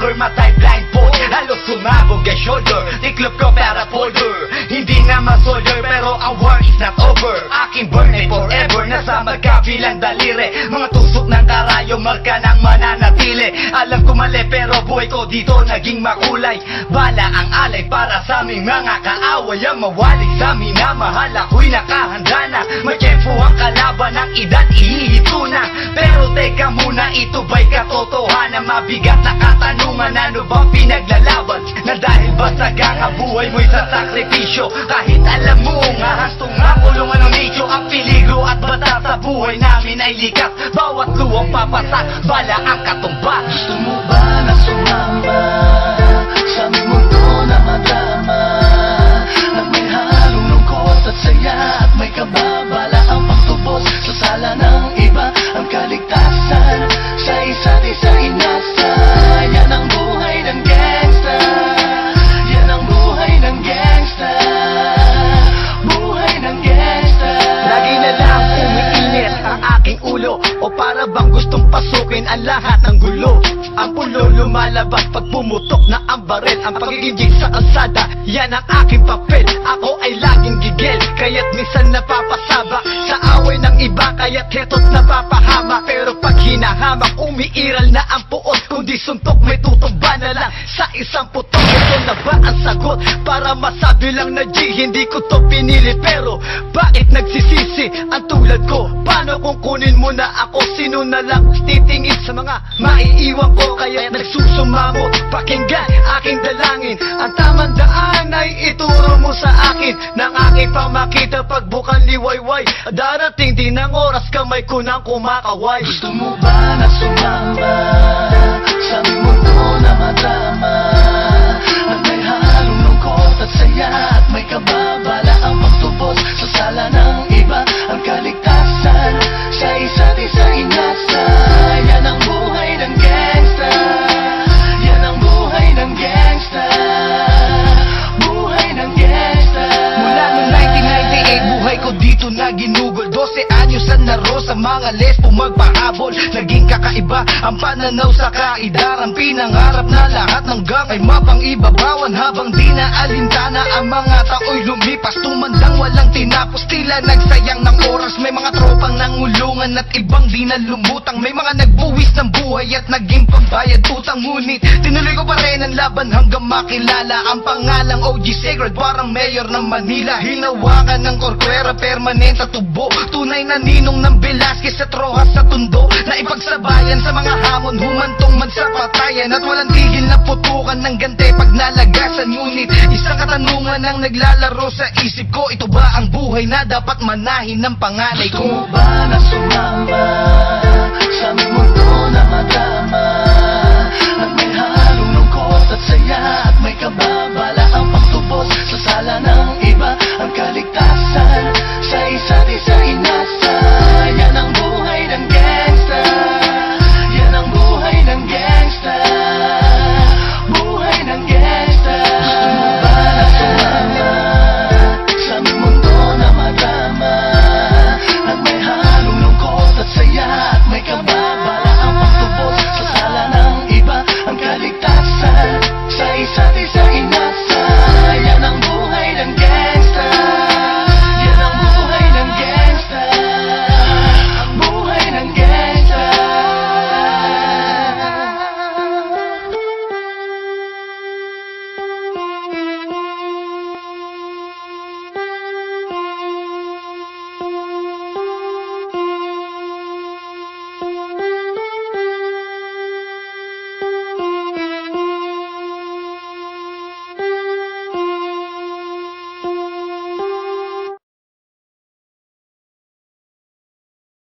stalker, matay blindfold. Halos sumabog ang shoulder, tiklop ko para folder. Hindi nga masolder pero ang war is not over. Aking burn ay forever, nasa magkabilang daliri. Mga tusok ng karayo, marka ng mananatili. Alam ko mali pero buhay ko dito naging makulay. Bala ang alay para sa aming mga kaaway. Ang mawali sa amin na mahal, ako'y nakahanda na. May tempo ang kalaban ng edad, ihihito na. Pero teka muna, ito ba'y katotohanan? Mabigat na katanungan, ano bang pinaglalaban? Na dahil basag ang buhay mo'y sa sakripisyo. Kahit alam mo nga hastong nga kulungan ng medyo. Ang peligro at bata sa buhay namin ay likas. Bawat luwang papasak, bala ang katumba. Gusto mo ba na sumama sa aming mundo na madama? Na may halong lungkot at saya at may kababala ang pagtubos sa sala ng iba. Ang kaligtasan sa isa't isa inasa. Yan ang buhay ng gangsta. Yan ang buhay ng gangsta. Buhay ng gangsta. Lagi na lang umiinit ang aking ulo. O para bang gustong pasukin ang lahat ng gulo. Ang pulo lumalabas pag pumutok na ang baril. Ang pagiging sa kalsada, yan ang aking papel. Ako ay laging gigil, kaya't minsan napapasaba sa away ng iba, kaya't heto't napapahama. Pero pag hinahamak, umiiral na ang puot. Kundi suntok, may tutumba na lang sa isang putok. Ito na ba ang sagot? Para masabi lang na G, hindi ko to pinili. Pero bakit nagsisisi ang tulad ko? Paano kung kunin mo na ako? Sino na lang titingin sa mga maiiwan ko? Kaya nagsusumamot, pakinggan aking dalangin. Ang tamang daan ay ituro mo sa akin. Nang aking pamakita pagbukan liwayway. Darating din ang oras, kamay ko nang kumakaway. Gusto mo ba na sumama sa aming mundo na madama? At may halong lungkot at saya at may kababala ang pagtubos sa sala ng iba. Ang kaligtasan sa isa't isa inasa. Yan ang buhay ng gangsta. Yan ang buhay ng gangsta. Buhay ng gangsta. Mula noong 1998, buhay ko dito na ginugol. 12 anyos ang naro sa mga lesbo magpahabol. Naging kakaiba ang pananaw sa kaidaran. Pinangarap na lahat ng gang ay mapang-ibabawan. Habang di na alintana ang mga tao'y lumipas. Tumandang walang tinapos, tila nagsayang ng oras. May mga tropang nangulungan at ibang di na lumutang. May mga nagbuwis ng buhay at naging pambayad utang. Ngunit tinuloy ko pa rin ang laban hanggang makilala ang pangalang OG Sacred. Parang mayor ng Manila, hinawakan ng korkwera, permanent at tubo. Tunay na ninong ng Velasquez at Rojas sa tundo. Na ipagsabayan sa mga hamon, humantong man sa patayan. At walang tigil na putukan ng gante pag nalagasan. Ngunit isang katanungan ang naglalaro sa isip ko. Ito ba ang buhay na dapat manahin ng panganay Gusto mo ko? ba na sumama sa aming mundo na madama? At may halong lungkot at saya